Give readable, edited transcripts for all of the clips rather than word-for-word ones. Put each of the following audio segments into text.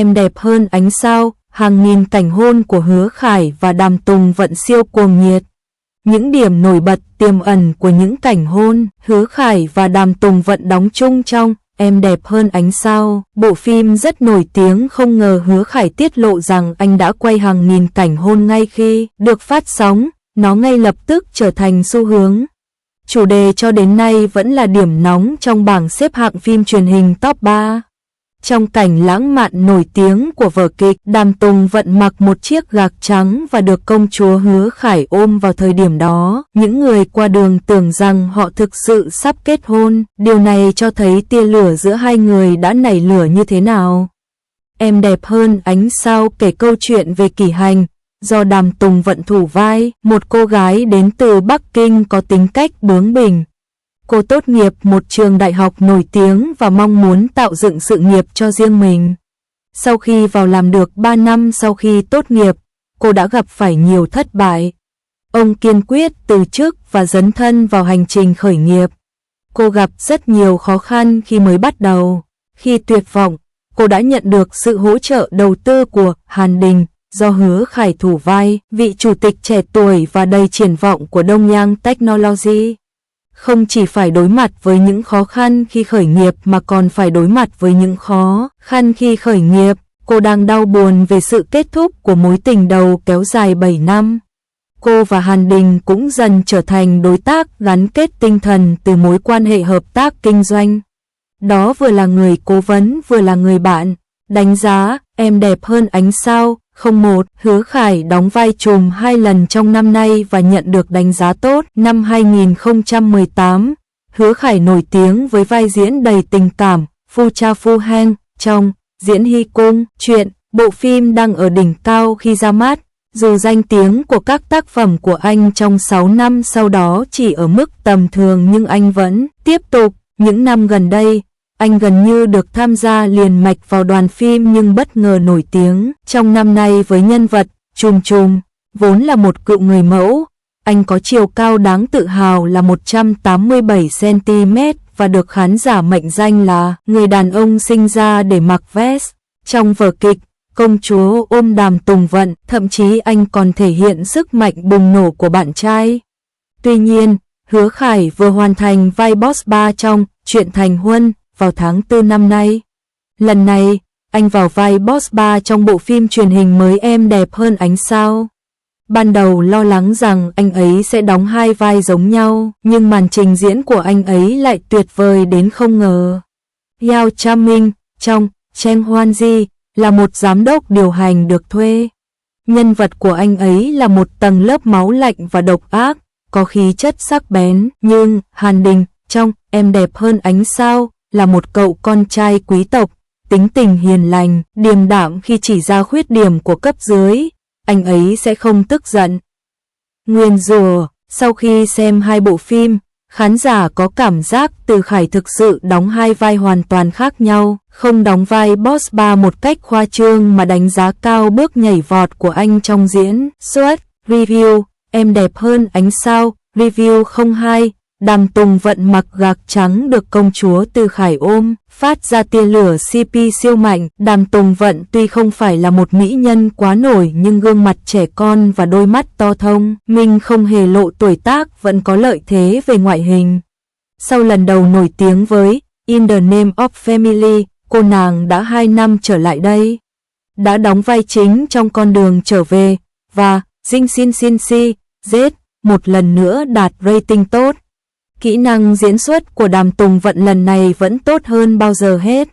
Em đẹp hơn ánh sao, hàng nghìn cảnh hôn của Hứa Khải và Đàm Tùng Vận siêu cuồng nhiệt. Những điểm nổi bật tiềm ẩn của những cảnh hôn, Hứa Khải và Đàm Tùng Vận đóng chung trong Em đẹp hơn ánh sao. Bộ phim rất nổi tiếng, không ngờ Hứa Khải tiết lộ rằng anh đã quay hàng nghìn cảnh hôn ngay khi được phát sóng, nó ngay lập tức trở thành xu hướng. Chủ đề cho đến nay vẫn là điểm nóng trong bảng xếp hạng phim truyền hình top 3. Trong cảnh lãng mạn nổi tiếng của vở kịch, Đàm Tùng Vận mặc một chiếc gạc trắng và được công chúa Hứa Khải ôm vào thời điểm đó. Những người qua đường tưởng rằng họ thực sự sắp kết hôn. Điều này cho thấy tia lửa giữa hai người đã nảy lửa như thế nào. Em đẹp hơn ánh sao kể câu chuyện về Kỷ Hành, do Đàm Tùng Vận thủ vai, một cô gái đến từ Bắc Kinh có tính cách bướng bỉnh. Cô tốt nghiệp một trường đại học nổi tiếng và mong muốn tạo dựng sự nghiệp cho riêng mình. Sau khi vào làm được 3 năm sau khi tốt nghiệp, cô đã gặp phải nhiều thất bại. Ông kiên quyết từ chức và dấn thân vào hành trình khởi nghiệp. Cô gặp rất nhiều khó khăn khi mới bắt đầu. Khi tuyệt vọng, cô đã nhận được sự hỗ trợ đầu tư của Hàn Đình, do Hứa Khải thủ vai, vị chủ tịch trẻ tuổi và đầy triển vọng của Đông Yang Technology. Không chỉ phải đối mặt với những khó khăn khi khởi nghiệp mà còn phải đối mặt với những khó khăn khi khởi nghiệp, cô đang đau buồn về sự kết thúc của mối tình đầu kéo dài 7 năm. Cô và Hàn Đình cũng dần trở thành đối tác gắn kết tinh thần từ mối quan hệ hợp tác kinh doanh. Đó vừa là người cố vấn vừa là người bạn. Đánh giá Em đẹp hơn ánh sao. 01. Hứa Khải đóng vai trùm 2 lần trong năm nay và nhận được đánh giá tốt. Năm 2018, Hứa Khải nổi tiếng với vai diễn đầy tình cảm Phu Cha Phu Heng trong Diễn Hy Cung. Chuyện, bộ phim đang ở đỉnh cao khi ra mắt, dù danh tiếng của các tác phẩm của anh trong 6 năm sau đó chỉ ở mức tầm thường nhưng anh vẫn tiếp tục. Những năm gần đây, anh gần như được tham gia liền mạch vào đoàn phim nhưng bất ngờ nổi tiếng trong năm nay với nhân vật Chùm Chùm. Vốn là một cựu người mẫu, anh có chiều cao đáng tự hào là 187cm và được khán giả mệnh danh là người đàn ông sinh ra để mặc vest. Trong vở kịch Công chúa ôm Đàm Tùng Vận, thậm chí anh còn thể hiện sức mạnh bùng nổ của bạn trai. Tuy nhiên, Hứa Khải vừa hoàn thành vai boss 3 trong Chuyện Thành Huân vào tháng 4 năm nay. Lần này, anh vào vai boss 3 trong bộ phim truyền hình mới Em đẹp hơn ánh sao. Ban đầu lo lắng rằng anh ấy sẽ đóng 2 vai giống nhau, nhưng màn trình diễn của anh ấy lại tuyệt vời đến không ngờ. Yao Cha-minh trong Cheng Hoan-ji là một giám đốc điều hành được thuê. Nhân vật của anh ấy là một tầng lớp máu lạnh và độc ác, có khí chất sắc bén, nhưng Hàn Đình trong Em đẹp hơn ánh sao là một cậu con trai quý tộc, tính tình hiền lành, điềm đạm. Khi chỉ ra khuyết điểm của cấp dưới, anh ấy sẽ không tức giận. Nguyên rủa. Sau khi xem 2 bộ phim, khán giả có cảm giác Từ Khải thực sự đóng 2 vai hoàn toàn khác nhau, không đóng vai boss 3 một cách khoa trương mà đánh giá cao bước nhảy vọt của anh trong diễn xuất. Review, Em đẹp hơn ánh sao. Review 02. Đàm Tùng Vận mặc gạc trắng được công chúa Từ Khải ôm, phát ra tia lửa CP siêu mạnh. Đàm Tùng Vận tuy không phải là một mỹ nhân quá nổi nhưng gương mặt trẻ con và đôi mắt to thông minh không hề lộ tuổi tác vẫn có lợi thế về ngoại hình. Sau lần đầu nổi tiếng với In the Name of Family, cô nàng đã 2 năm trở lại đây. Đã đóng vai chính trong Con đường trở về và Jing Xin Xin Si, Z, một lần nữa đạt rating tốt. Kỹ năng diễn xuất của Đàm Tùng Vận lần này vẫn tốt hơn bao giờ hết.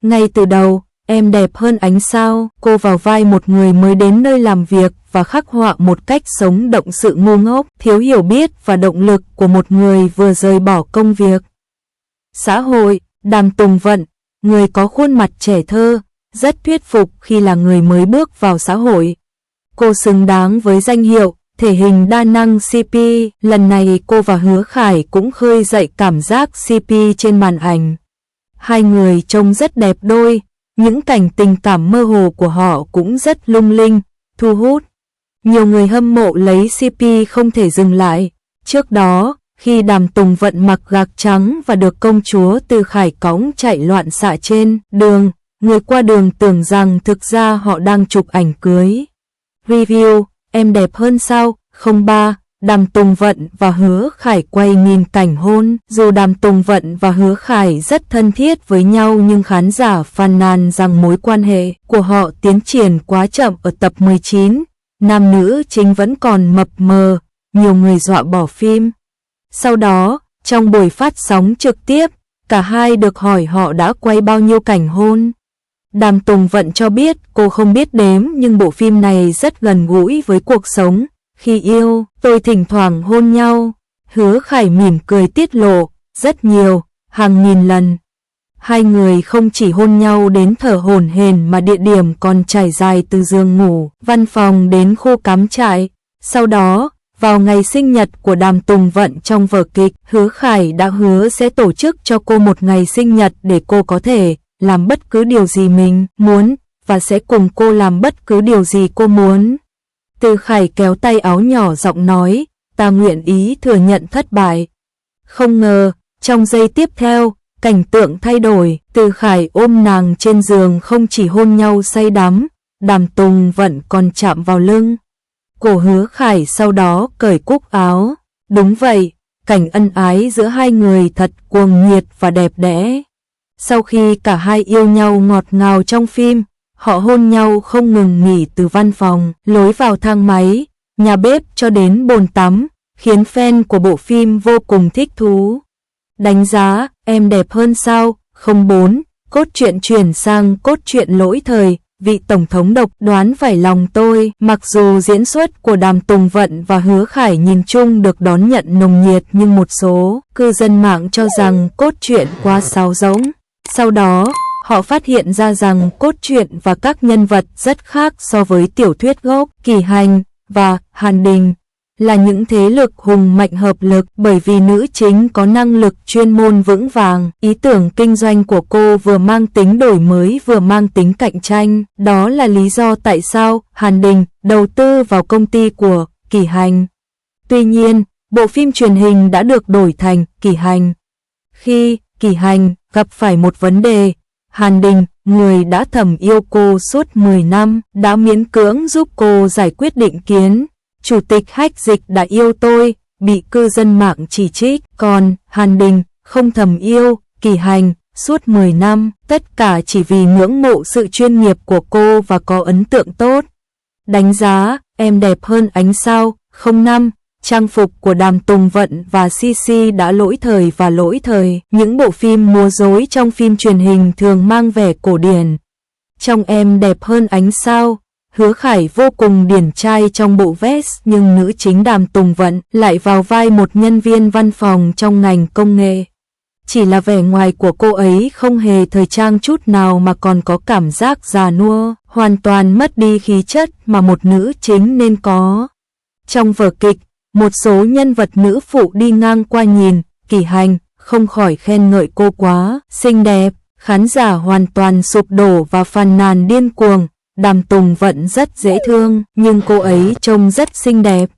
Ngay từ đầu, Em đẹp hơn ánh sao, cô vào vai một người mới đến nơi làm việc và khắc họa một cách sống động sự ngu ngốc, thiếu hiểu biết và động lực của một người vừa rời bỏ công việc. Xã hội, Đàm Tùng Vận, người có khuôn mặt trẻ thơ, rất thuyết phục khi là người mới bước vào xã hội. Cô xứng đáng với danh hiệu thể hình đa năng CP. Lần này cô và Hứa Khải cũng khơi dậy cảm giác CP trên màn ảnh. Hai người trông rất đẹp đôi, những cảnh tình cảm mơ hồ của họ cũng rất lung linh, thu hút. Nhiều người hâm mộ lấy CP không thể dừng lại. Trước đó, khi Đàm Tùng Vận mặc gạc trắng và được công chúa Từ Khải cõng chạy loạn xạ trên đường, Người qua đường tưởng rằng thực ra họ đang chụp ảnh cưới. Review, em đẹp hơn sao? 03, Đàm Tùng Vận và Hứa Khải quay nhìn cảnh hôn. Dù Đàm Tùng Vận và Hứa Khải rất thân thiết với nhau nhưng khán giả phàn nàn rằng mối quan hệ của họ tiến triển quá chậm ở tập 19. Nam nữ chính vẫn còn mập mờ, nhiều người dọa bỏ phim. Sau đó, trong buổi phát sóng trực tiếp, cả hai được hỏi họ đã quay bao nhiêu cảnh hôn. Đàm Tùng Vận cho biết cô không biết đếm nhưng bộ phim này rất gần gũi với cuộc sống. Khi yêu, tôi thỉnh thoảng hôn nhau. Hứa Khải mỉm cười tiết lộ, rất nhiều, hàng nghìn lần. Hai người không chỉ hôn nhau đến thở hổn hển mà địa điểm còn trải dài từ giường ngủ, văn phòng đến khu cắm trại. Sau đó, vào ngày sinh nhật của Đàm Tùng Vận trong vở kịch, Hứa Khải đã hứa sẽ tổ chức cho cô một ngày sinh nhật để cô có thể làm bất cứ điều gì mình muốn và sẽ cùng cô làm bất cứ điều gì cô muốn. Từ Khải kéo tay áo nhỏ giọng nói, ta nguyện ý thừa nhận thất bại. Không ngờ, trong giây tiếp theo, cảnh tượng thay đổi, Từ Khải ôm nàng trên giường không chỉ hôn nhau say đắm, Đàm Tùng Vận còn chạm vào lưng. Cổ Hứa Khải sau đó cởi cúc áo. Đúng vậy, cảnh ân ái giữa hai người thật cuồng nhiệt và đẹp đẽ. Sau khi cả hai yêu nhau ngọt ngào trong phim, họ hôn nhau không ngừng nghỉ từ văn phòng, lối vào thang máy, nhà bếp cho đến bồn tắm, khiến fan của bộ phim vô cùng thích thú. Đánh giá, em đẹp hơn sao? 04, cốt truyện chuyển sang cốt truyện lỗi thời, vị tổng thống độc đoán phải lòng tôi. Mặc dù diễn xuất của Đàm Tùng Vận và Hứa Khải nhìn chung được đón nhận nồng nhiệt nhưng một số cư dân mạng cho rằng cốt truyện quá sáo rỗng. Sau đó, họ phát hiện ra rằng cốt truyện và các nhân vật rất khác so với tiểu thuyết gốc. Kỳ Hành và Hàn Đình là những thế lực hùng mạnh hợp lực bởi vì nữ chính có năng lực chuyên môn vững vàng. Ý tưởng kinh doanh của cô vừa mang tính đổi mới vừa mang tính cạnh tranh. Đó là lý do tại sao Hàn Đình đầu tư vào công ty của Kỳ Hành. Tuy nhiên, bộ phim truyền hình đã được đổi thành Kỳ Hành. Khi Kỳ Hành gặp phải một vấn đề, Hàn Đình, người đã thầm yêu cô suốt 10 năm, đã miễn cưỡng giúp cô giải quyết định kiến. Chủ tịch Hách Dịch đã yêu tôi, bị cư dân mạng chỉ trích, còn Hàn Đình không thầm yêu Kỳ Hành suốt 10 năm, tất cả chỉ vì ngưỡng mộ sự chuyên nghiệp của cô và có ấn tượng tốt. Đánh giá, em đẹp hơn ánh sao. 05, trang phục của Đàm Tùng Vận và CC đã lỗi thời và lỗi thời. Những bộ phim múa rối trong phim truyền hình thường mang vẻ cổ điển. Trong em đẹp hơn ánh sao, Hứa Khải vô cùng điển trai trong bộ vest nhưng nữ chính Đàm Tùng Vận lại vào vai một nhân viên văn phòng trong ngành công nghệ. Chỉ là vẻ ngoài của cô ấy không hề thời trang chút nào mà còn có cảm giác già nua, hoàn toàn mất đi khí chất mà một nữ chính nên có. Trong vở kịch, một số nhân vật nữ phụ đi ngang qua nhìn Kỳ Hành, không khỏi khen ngợi cô quá xinh đẹp, khán giả hoàn toàn sụp đổ và phàn nàn điên cuồng. Đàm Tùng Vận rất dễ thương, nhưng cô ấy trông rất xinh đẹp.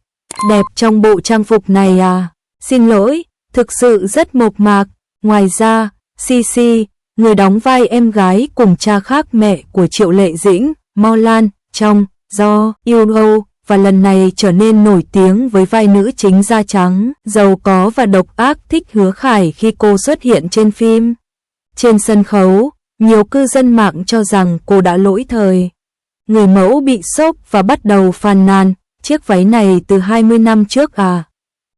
Đẹp trong bộ trang phục này à? Xin lỗi, thực sự rất mộc mạc. Ngoài ra, CC, người đóng vai em gái cùng cha khác mẹ của Triệu Lệ Dĩnh, Mo Lan, trong Do You Know, và lần này trở nên nổi tiếng với vai nữ chính da trắng, giàu có và độc ác thích Hứa Khải khi cô xuất hiện trên phim. Trên sân khấu, nhiều cư dân mạng cho rằng cô đã lỗi thời. Người mẫu bị sốc và bắt đầu phàn nàn, chiếc váy này từ 20 năm trước à?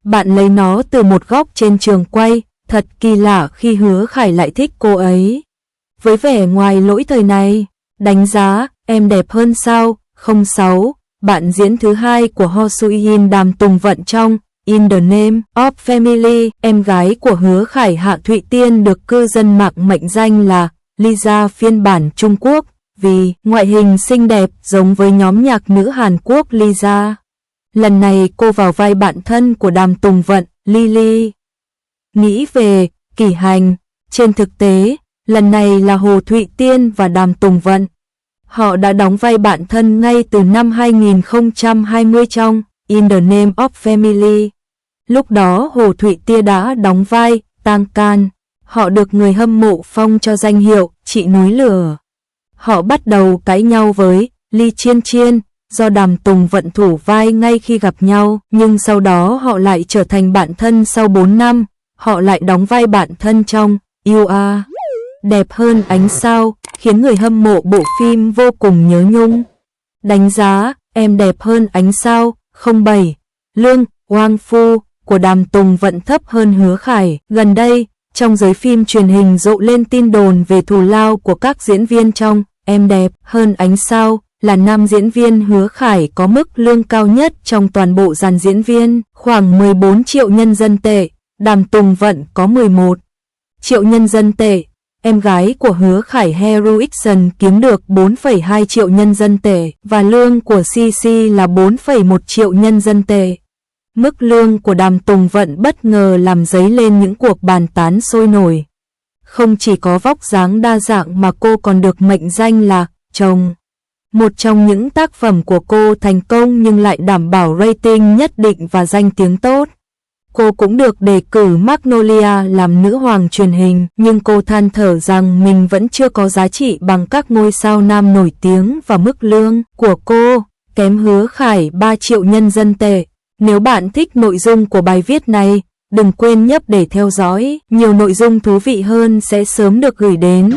Bạn lấy nó từ một góc trên trường quay, thật kỳ lạ khi Hứa Khải lại thích cô ấy. Với vẻ ngoài lỗi thời này, đánh giá, em đẹp hơn sao? 06, bạn diễn thứ hai của Ho Soo-in Đàm Tùng Vận trong In the Name of Family, em gái của Hứa Khải Hạ Thụy Tiên được cư dân mạng mệnh danh là Lisa phiên bản Trung Quốc, vì ngoại hình xinh đẹp giống với nhóm nhạc nữ Hàn Quốc Lisa. Lần này cô vào vai bạn thân của Đàm Tùng Vận, Lily. Nghĩ về Kỳ Hành, trên thực tế, lần này là Hồ Thụy Tiên và Đàm Tùng Vận. Họ đã đóng vai bạn thân ngay từ năm 2020 trong In the Name of Family. Lúc đó Hồ Thụy Tiên đã đóng vai Tang Can. Họ được người hâm mộ phong cho danh hiệu chị núi lửa. Họ bắt đầu cãi nhau với Ly Chiên Chiên, do Đàm Tùng Vận thủ vai ngay khi gặp nhau, nhưng sau đó họ lại trở thành bạn thân sau 4 năm, họ lại đóng vai bạn thân trong You Are Đẹp Hơn Ánh Sao, khiến người hâm mộ bộ phim vô cùng nhớ nhung. Đánh giá, Em Đẹp Hơn Ánh Sao, 07, lương, Wang Fu, của Đàm Tùng Vận thấp hơn Hứa Khải. Gần đây, trong giới phim truyền hình rộ lên tin đồn về thù lao của các diễn viên trong Em Đẹp Hơn Ánh Sao, là nam diễn viên Hứa Khải có mức lương cao nhất trong toàn bộ dàn diễn viên, khoảng 14 triệu nhân dân tệ, Đàm Tùng Vận có 11 triệu nhân dân tệ. Em gái của Hứa Khải Heroiction kiếm được 4,2 triệu nhân dân tệ và lương của CC là 4,1 triệu nhân dân tệ. Mức lương của Đàm Tùng Vận bất ngờ làm dấy lên những cuộc bàn tán sôi nổi. Không chỉ có vóc dáng đa dạng mà cô còn được mệnh danh là chồng. Một trong những tác phẩm của cô thành công nhưng lại đảm bảo rating nhất định và danh tiếng tốt. Cô cũng được đề cử Magnolia làm nữ hoàng truyền hình, nhưng cô than thở rằng mình vẫn chưa có giá trị bằng các ngôi sao nam nổi tiếng và mức lương của cô kém Hứa Khải 3 triệu nhân dân tệ. Nếu bạn thích nội dung của bài viết này, đừng quên nhấp để theo dõi, nhiều nội dung thú vị hơn sẽ sớm được gửi đến.